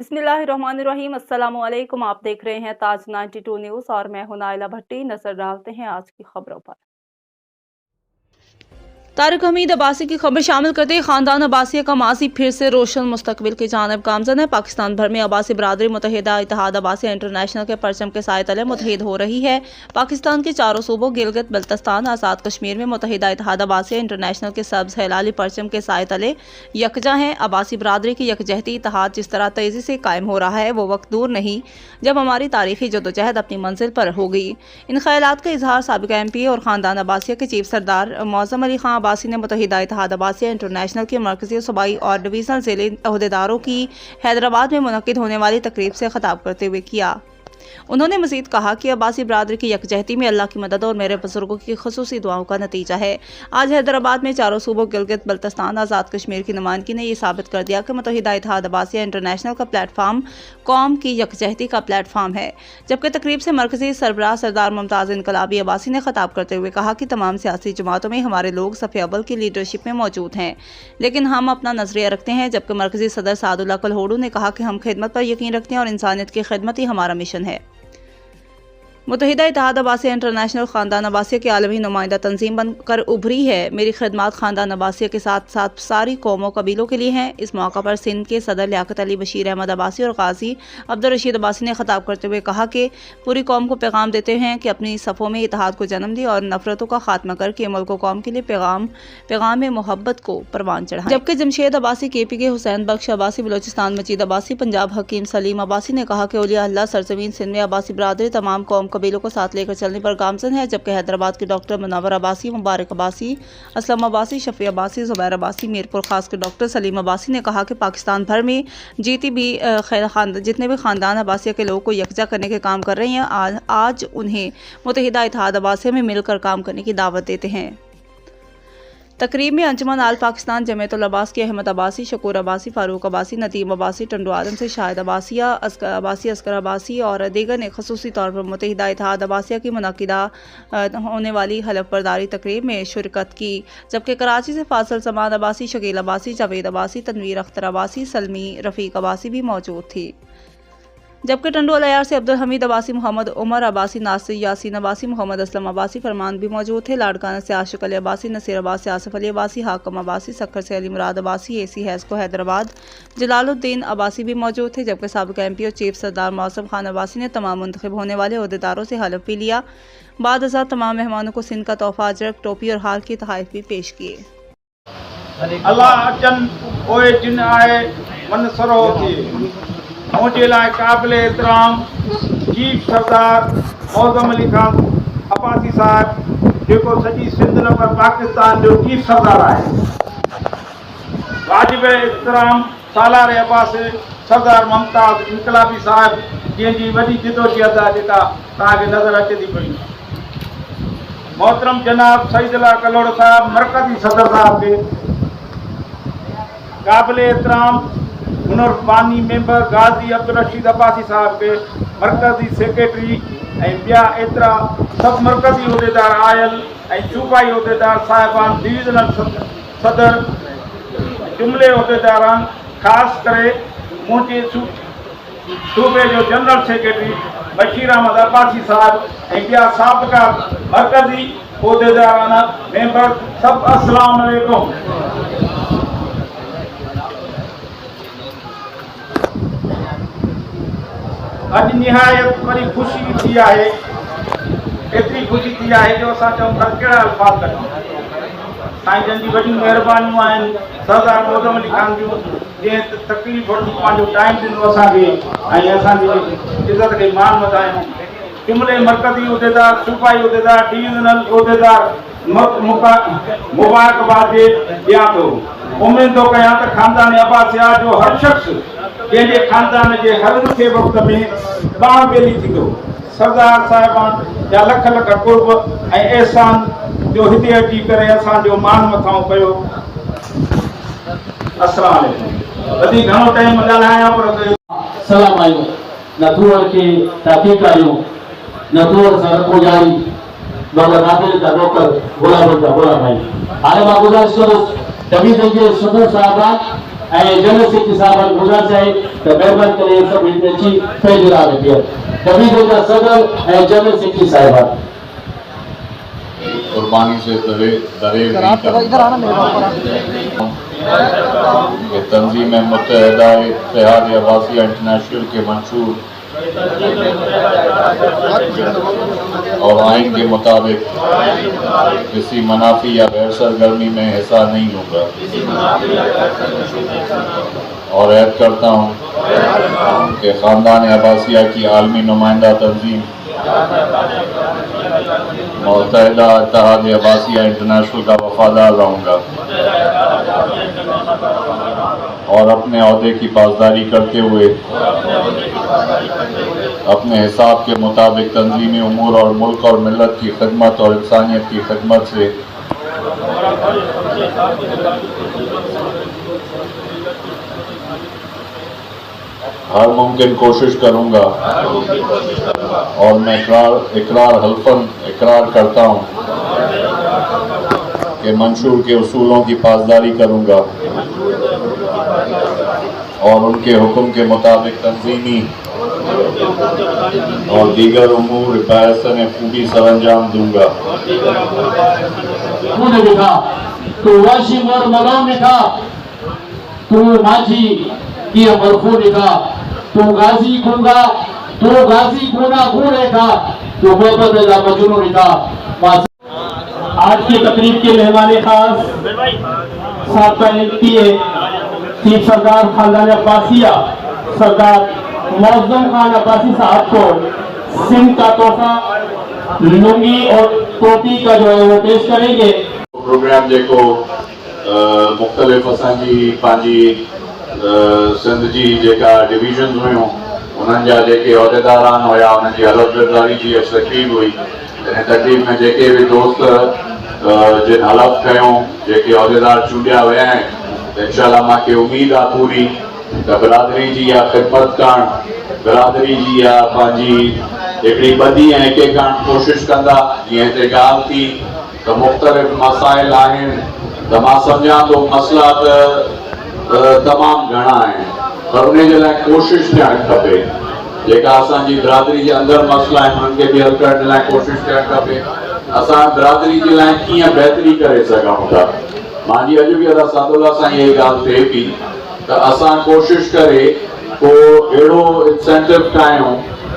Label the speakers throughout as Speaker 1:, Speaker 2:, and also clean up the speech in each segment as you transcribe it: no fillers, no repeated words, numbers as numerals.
Speaker 1: बिस्मिल्लाहिर्रहमानिर्रहीम। अस्सलामुअलैकुम। आप देख रहे हैं ताज 92 न्यूज़ और मैं हूं नाइला भट्टी। नजर डालते हैं आज की खबरों पर। तारिक हमीद अब्बासी की खबर शामिल करते हैं। खानदान अब्बासिया का माजी फिर से रोशन मुस्तकबिल की जानब गामजन है। पाकिस्तान भर में अब्बासी बरादरी मुत्तहिदा इत्तेहाद अब्बासिया इंटरनेशनल के परचम के साए तले मुत्तहिद हो रही है। पाकिस्तान के चारों सूबों गिलगित बल्तिस्तान आज़ाद कश्मीर में मुत्तहिदा इत्तेहाद अब्बासिया इंटरनेशनल के सब्ज हिलाली परचम के साए तले यकजा हैं। अब्बासी बरादरी की यकजहती इत्तेहाद जिस तरह तेजी से कायम हो रहा है वो वक्त दूर नहीं जब हमारी तारीखी जदोजहद अपनी मंजिल पर होगी। इन ख्यालात का इजहार साबिक़ MP और खानदान अब्बासिया के चीफ सरदार मौज़म अली खां अब्बासी ने मुत्तहिदा इत्तेहाद अब्बासिया इंटरनेशनल के मरकजी सूबाई और डिवीजनल ज़िले अहदेदारों की हैदराबाद में मुनक्किद होने वाली तकरीब से खिताब करते हुए किया। उन्होंने मजीद कहा कि अब्बासी बरादरी की यकजहती में अल्लाह की मदद और मेरे बुजुर्गों की खुसूसी दुआओं का नतीजा है। आज हैदराबाद में चारों सूबों गिलगित बल्तिस्तान आज़ाद कश्मीर की नुमाइंदगी ने यह साबित कर दिया कि मुत्तहिदा इत्तेहाद अब्बासिया इंटरनेशनल का प्लेटफार्म कौम की यकजहती का प्लेटफार्म है। जबकि तकरीब से मरकजी सरबराह सरदार मुमताज़ इनकलाबी अब्बासी ने खिताब करते हुए कहा कि तमाम सियासी जमातों में हमारे लोग सफ़े अव्वल की लीडरशिप में मौजूद हैं, लेकिन हम अपना नजरिया रखते हैं। जबकि मरकजी सदर सादुल्लाह कलहोडू ने कहा कि हम खिदमत पर यकीन रखते हैं और इंसानियत की खिदमत ही हमारा मिशन है। मुत्तहिदा इत्तेहाद अब्बासिया इंटरनेशनल खानदान अब्बासिया की आलमी नुमाइंदा तंजीम बनकर उभरी है। मेरी खिदमत खानदान अब्बासिया के साथ साथ सारी कौमों कबीलों के लिए हैं। इस मौका पर सिंध के सदर लियाकत अली बशीर अहमद अब्बासी और गाजी अब्दुल रशीद अब्बासी ने खिताब करते हुए कहा कि पूरी कौम को पैगाम देते हैं कि अपनी सफ़ों में इत्तेहाद को जन्म दे और नफरतों का खात्मा करके मुल्क व कौम के लिए पैगाम मोहब्बत को परवान चढ़ाएं। जबकि जमशेद अब्बासी, KPK हुसैन बख्श अब्बासी, बलोचिस्तान मजीद अब्बासी, पंजाब हकीम सलीम अब्बासी ने कहा कि औलिया अल्लाह सरजमीन सिंध में अब्बासी बरादरी तमाम कौम कबीलों को साथ लेकर चलने पर गामजन है। जबकि हैदराबाद के डॉक्टर मुनव्वर अब्बासी, मुबारक अब्बासी, असलम अब्बासी, शफी अब्बासी, जुबैर अब्बासी, मीरपुर खास के डॉक्टर सलीम अब्बासी ने कहा कि पाकिस्तान भर में जितने भी खानदान अब्बासिया के लोगों को यकजा करने के काम कर रहे हैं, आज उन्हें मुत्तहिदा इत्तेहाद अब्बासिया में मिलकर काम करने की दावत देते हैं। तकरीब में अंजुमन आल पाकिस्तान जमीयतुल अब्बास के अहमद अब्बासी, शकूर अब्बासी, फारूक अब्बासी, नदीम अब्बासी, टंडू आदम से शाहिद अब्बासिया, असगर अब्बासी और दीगर ने खसूसी तौर पर मुत्तहिदा इत्तेहाद अब्बासिया की मुनक्किदा होने वाली हलफ बर्दारी तकरीब में शिरकत की। जबकि कराची से फासिल जमान अब्बासी, शकील अब्बासी, जावेद अब्बासी, तनवीर अख्तर अब्बासी, सलमी रफ़ीक अब्बासी भी मौजूद थी। जबकि टंडू अलयार से अब्दुल हमीद अब्बासी, मोहम्मद उमर अब्बासी, नासिर यासीन अब्बासी, मोहम्मद असलम अब्बासी, फरमान भी मौजूद थे। लाड़काना से आशिक अली अब्बासी, नसीर अब्बासी, आसिफ अली अब्बासी, हाकम अब्बासी, सक्खर से अली मुराद अब्बासी, AC हैस्को हैदराबाद जलालुद्दीन अब्बासी भी मौजूद थे। जबकि साबिक़ MP और चीफ सरदार मौसम खान अब्बासी ने तमाम मुंतखब होने वाले अहदेदारों से हलफ भी लिया। बाद अज़ा तमाम मेहमानों को सिंध का तोहफा अजरक, टोपी और हार की तोहफ़े भी पेश किए।
Speaker 2: मुझे लाए काबिल एहतराम चीफ सरदार मौज़म अली खान अब्बासी साहब जो सजी सिंध नंबर पाकिस्तान जो चीफ सरदार है, वाजिब एहतराम सालार अब्बास सरदार मुमताज़ इनकलाबी साहब जैसी वही जिदोजहद है तक नज़र अचे थी पी। मोहतरम जनाब सईदुल्लाह कलोड़ साहब मरकजी सदर साहब के काबिल एहतराम मुनरबानी मेंबर गाजी अब्दुल रशीद अब्बासी साहब के मरकजी सेक्रेटरी बिया एतरा सब मरकजी उहदेदार आयल सूबाई उहदेदार साहिबान, डिवीजनल सदर जुमले उहदेदारान, खास करे मुझे सूबे जो जनरल सेक्रेटरी बशीर अहमद अब्बासी साहब बिया साबिका मरकजी उहदेदाराना मेंबर सब अस्सलाम वालेकुम। अज निहायत बड़ी खुशी थी है, एतरी खुशी थी है जो असां चऊं था कहिड़ा अल्फाज कढूं। साईं जन जी वॾियूं महिरबानियूं आहिनि, सरदार मौज़म अली खान जूं जंहिं तकलीफ़ वठी पंहिंजो टाइम ॾिनो असांखे ऐं असांजी इज़त खे मान वधायूं। जुमिले मरकज़ी उहदेदार, सूबाई उहदेदार, डिवीज़नल उहदेदार मुबारकबाद ॾियां थो। उम्मीद थो कयां त खानदान अब्बासिया जो हर शख़्स जंहिंजे खानदान जे हर ॾुखे वक़्त में बाह बेली थींदो। सरदार साहिबान जा लख लख कुर्ब ऐं एहसान जो हिते अची करे असांजो मान मथां कयो। अस्सलाम वालेकुम। वधीक घणो टाइम ॻाल्हायां पर
Speaker 3: सलाम आयो नथुवर के तहकीकारियों नथुवर सर पुजारी डॉक्टर नादिर का डॉक्टर बोला भाई आले गुजारिश करो जमीन के सदर साहबान जनरल सेक्रेटरी साहब गुज़ारिश आहे त महिरबानी करे सभु हिते अची पंहिंजो राग ॾियनि। डब्ल्यूबी जा सदर ऐं जनरल सेक्रेटरी साहिबा
Speaker 4: कुर्बानी से तंजीम मुत्तहिदा इत्तेहाद अब्बासिया इंटरनेशनल के मंशूर और आइन के मुताबिक किसी मनाफी या गैर सरगर्मी में हिस्सा नहीं लूँगा और ऐद करता हूँ कि ख़ानदान अब्बासिया की आलमी नुमाइंदा तंजीम मुत्तहिदा इत्तेहाद अब्बासिया इंटरनेशनल का वफादार रहूँगा और अपने ओहदे की पासदारी करते हुए अपने हिसाब के मुताबिक तंजीमी उमूर और मुल्क और मिल्लत की खिदमत और इंसानियत की खिदमत से हर मुमकिन कोशिश करूँगा और मैं इकरार हल्फन इकरार करता हूँ कि मंशूर के उसूलों की पासदारी करूँगा और उनके हुक्म के मुताबिक तंजीमी और दीगर उमूर बहसन खूबी सरअंजाम दूंगा।
Speaker 3: उन्होंने लिखा तो वाशिम और मलाम लिखा तो माझी की मरफू लिखा तो गाजी खूंगा तो गाजी खूना खू लिखा तो मोहब्बत दा मजनू लिखा। आज की तकरीब के मेहमान खास साहब चीफ सरदार खानदान अब्बासिया सरदार मौजूम खान अब्बासी साहब को सिंह का तोहफा लुंगी और टोपी का जो है वो पेश करेंगे।
Speaker 4: प्रोग्राम जेको मुख्तलिफ असांजी पंहिंजी सिंध जी जेका डिवीजन हुयूं उन्हनि जा जेके उहिदेदारान हुया उन्हनि जी हलफ़ बरदारी जी तकरीब हुई। इन तकरीब में जेके भी दोस्त जिन हलफ़ कयूं जेके उहिदेदार चूंडिया विया आहिनि इंशाअल्लाह मूंखे उम्मीद आहे पूरी त बिरादरी जी या ख़िदमत करणु बिरादरी जी या पंहिंजी हिकिड़ी ॿधी ऐं हिक करणु कोशिशि कंदा। जीअं हिते ॻाल्हि थी त मुख़्तलिफ़ मसाइल आहिनि त मां सम्झां थो मसइला त तमामु घणा आहिनि पर उन जे लाइ कोशिशि थियणु खपे। जेका असांजी बिरादरी जे अंदरि मसइला आहिनि उन्हनि खे बि हल करण लाइ कोशिशि थियणु खपे। असां बिरादरी जे लाइ कीअं बहितरी करे सघूं था। मुंहिंजी अॼु बि अदा सादुल्ला सां इहा ॻाल्हि थिए पई त असां कोशिशि करे को अहिड़ो इंसेंटिव ठाहियूं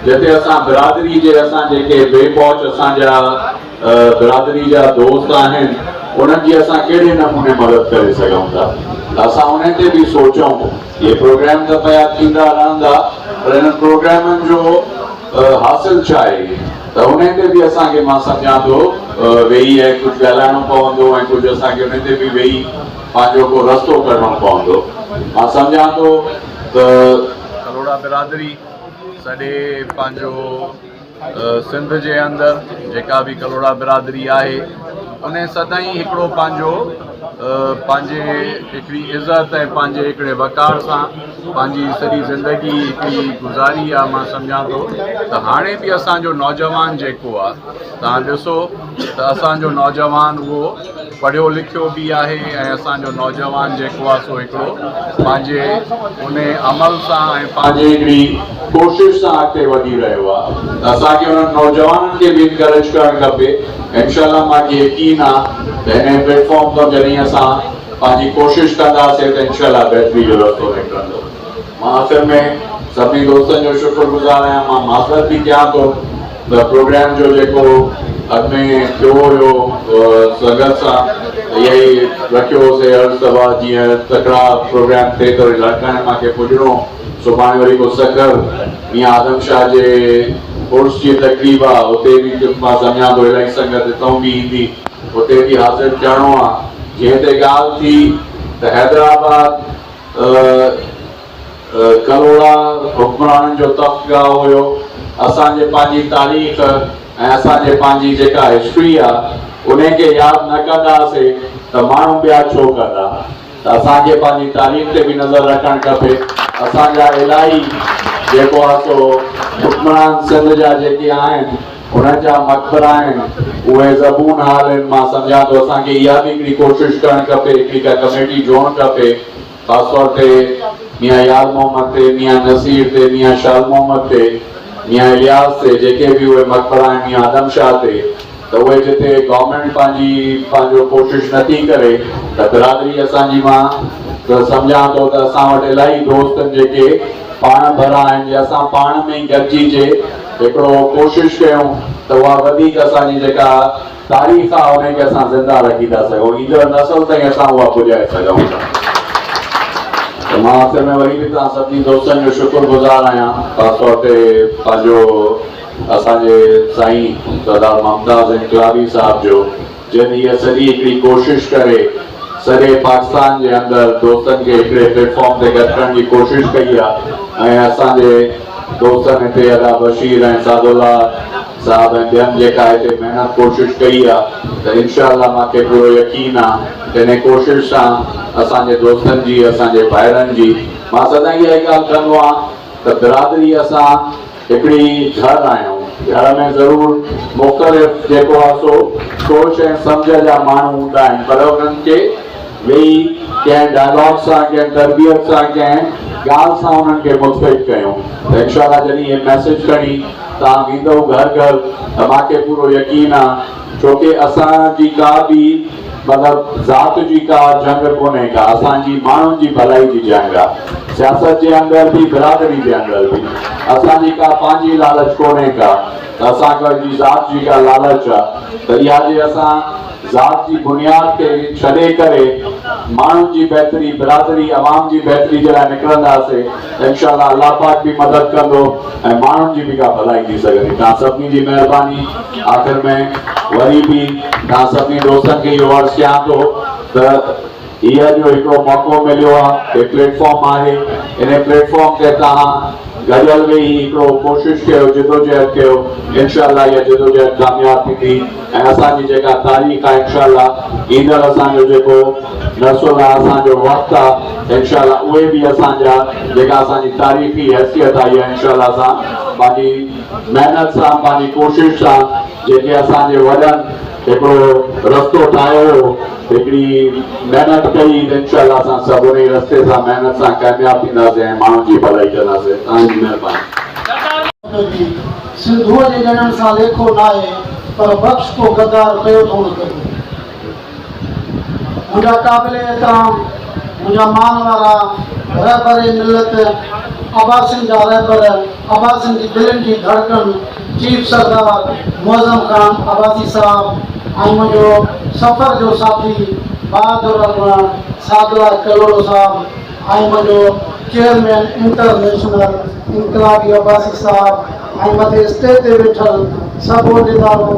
Speaker 4: जिते असां बिरादरी जे असां जेके बेपहुच असांजा बिरादरी जा दोस्त आहिनि उन्हनि जी असां कहिड़े नमूने मदद करे सघूं था। असां उन ते बि सोचूं। इहे प्रोग्राम त पिया थींदा रहंदा पर हिन प्रोग्रामनि जो हासिल छा आहे त उन ते बि असांखे मां सम्झां थो वेही ऐं कुझु ॻाल्हाइणो पवंदो ऐं कुझु असांखे उन ते बि वेही पंहिंजो को रस्तो कढणो पवंदो। मां सम्झां थो त कलोड़ा बिरादरी सॼे पंहिंजो सिंध जे अंदरि जेका बि कलोड़ा बिरादरी आहे उन सदाईं हिकिड़ो पंहिंजे हिकिड़ी इज़त ऐं पंहिंजे हिकिड़े वकार सां पंहिंजी सॼी ज़िंदगी हिकिड़ी गुज़ारी आहे। मां सम्झां थो त हाणे बि असांजो नौजवान जेको आहे तव्हां ॾिसो त असांजो नौजवान उहो पढ़ियो लिखियो बि आहे ऐं असांजो नौजवान जेको आहे सो हिकिड़ो पंहिंजे उन अमल सां ऐं पंहिंजे हिकिड़ी कोशिशि सां अॻिते वधी रहियो आहे। त असांखे उन्हनि नौजवाननि खे बि इनकरेज करणु खपे। इंशाअल्लाह मूंखे यकीन आहे त हिन प्लेटफॉर्म तां जॾहिं असां पंहिंजी कोशिशि कंदासीं त इंशाअल्लाह बहितरी जो रस्तो निकिरंदो। मां आख़िर में सभिनी दोस्तनि जो शुक्रगुज़ार आहियां। मां माफ़रत बि कयां थो त प्रोग्राम जो जेको अॻ में थियो हुयो संगत सां इहा ई रखियोसीं हर दफ़ा जीअं तकिड़ा प्रोग्राम थिए त लड़काणे मूंखे पुॼणो। सुभाणे वरी को सकर मियां आदम शाह जे उर्स जी तकरीब आहे उते बि मां सम्झां थो इलाही संगत हितां बि ईंदी उते बि हाज़िर थियणो आहे। जीअं हिते ॻाल्हि थी त हैदराबाद कलोड़ा हुक्मराननि जो तख़्तगाह हुयो। असांजे पंहिंजी तारीख़ ऐं असांजे पंहिंजी जेका हिस्ट्री आहे उनखे यादि न कंदासीं त माण्हू ॿिया छो कंदा। त असांखे पंहिंजी तारीख़ ते बि नज़र रखणु खपे। असांजा इलाही जेको आहे सो हुक्मरान सिंध जा जेके आहिनि उन्हनि जा मक़बरा आहिनि उहे ज़बून हाल आहिनि। मां सम्झां थो असांखे इहा बि हिकिड़ी कोशिशि करणु खपे हिकिड़ी का कमेटी जोड़णु खपे खासतौर ते मियाँ यार मोहम्मद ते, मियाँ नसीर ते, मियाँ शाल मोहम्मद ते, मियाँ इलियास ते, जेके भी उहे मकबरा आहिनि, मियाँ आदम शाह ते, त उहे जिते गवर्नमेंट पंहिंजो कोशिश नथी करे त बिरादरी असांजी मां त सम्झां थो त असां वटि इलाही दोस्त जेके पाण भरा आहिनि, जे असां पाण में ई गॾिजी हिकिड़ो कोशिश कयूं त उहा वधीक असांजी जेका तारीख़ आहे उनखे असां ज़िंदा रखी था सघूं, ईंदड़ नसल ताईं असां उहा पुॼाए सघूं था। त मां आख़िर में वरी बि तव्हां सभिनी दोस्तनि जो शुक्रगुज़ार आहियां, ख़ासतौर ते पंहिंजो असांजे साईं सरदार मुमताज़ इनकलाबी साहब जो, जिन हीअ सॼी हिकिड़ी कोशिश करे सॼे पाकिस्तान जे अंदरि दोस्तनि खे हिकिड़े प्लेटफॉर्म ते गॾु करण जी कोशिश कई आहे। ऐं असांजे दोस्तनि हिते अदा बशीर ऐं सादुल्ला साहब ऐं ॿियनि जेका हिते महिनत कोशिश कई आहे, त इंशाअल्लाह मूंखे पूरो यकीन आहे इन कोशिश सां असांजे दोस्तनि जी, असांजे भाइरनि जी, मां सदाईं इहा ॻाल्हि कंदो आहियां त बिरादरी असां हिकिड़ी घर आहियूं, घर में ज़रूरु मुख़्तलिफ़ जेको आहे सो सोच ऐं सम्झ जा माण्हू हूंदा आहिनि, पर उन्हनि खे वेही कंहिं डायलॉग सां, कंहिं तरबियत सां, कंहिं ॻाल्हि सां उन्हनि खे मुतफ़िक़ कयूं। त इंशाअल्लाह जॾहिं इहे मैसेज खणी तव्हां वेंदव घर घर त मूंखे पूरो यकीन आहे, छोकी असांजी का बि मतिलबु ज़ात जी का जंग कोन्हे का, असांजी माण्हुनि जी भलाई जी जंग आहे। सियासत जे अंदरि बि, बिरादरी जे अंदरि बि असांजी का पंहिंजी लालच कोन्हे का, त असांजी ज़ात जी का लालच आहे त इहा जे असां ज़ात जी बुनियाद खे छॾे करे माण्हुनि जी बहितरी, बिरादरी, अवाम जी बहितरी जे लाइ निकिरंदासीं त इंशाअल्लाह अल्लाह पाक बि मदद कंदो ऐं माण्हुनि जी बि का भलाई थी सघंदी। तव्हां सभिनी जी महिरबानी। आख़िर में वरी बि तव्हां सभिनी दोस्तनि खे इहो अर्ज़ु कयां थो त इहा जो हिकिड़ो मौक़ो मिलियो आहे, हे प्लेटफॉर्म आहे, इन प्लेटफॉर्म ते तव्हां गॾियल वेही हिकिड़ो कोशिश कयो, जिदोजहद कयो, इंशाअल्लाह इहा जिदोजहद कामयाब थींदी ऐं असांजी जेका तारीख़ आहे इंशाअल्लाह ईंदड़ असांजो जेको नसुल आहे, असांजो वक़्तु आहे, इंशाअल्लाह उहे बि असांजा जेका असांजी तारीख़ी हैसियत आहे इहा इंशाअल्लाह असां पंहिंजी महिनत सां, पंहिंजी कोशिश सां, जेके असांजे वॾनि हिकिड़ो रस्तो ठाहियो हो, हिकिड़ी महिनत कई, इंशाअल्लाह असां सभु उन रस्ते सां महिनत सां कामयाब थींदासीं ऐं माण्हुनि जी भलाई कंदासीं। तव्हांजी महिरबानी।
Speaker 5: सिंधुअ जे ॼणण सां लेखो न आहे, पर बख़्श को गद्दार कयो थो न कयो। मुंहिंजा क़ाबिल एतिराम, मुंहिंजा मान वारा रहबर मिलत, अब्बासिन जा रहबर, अब्बासिन जी दिलनि जी धड़कन, चीफ सरदार मुअज़्ज़म ख़ान अब्बासी साहब, ऐं मुंहिंजो सफ़र जो साथी बहादुर अरमान सादुल्ला कलोड़ो साहब, ऐं मुंहिंजो चेयरमैन इंटरनेशनल इनकलाबी अब्बासी साहब, ऐं मथे स्टेज ते वेठल सभु उहिदेदारो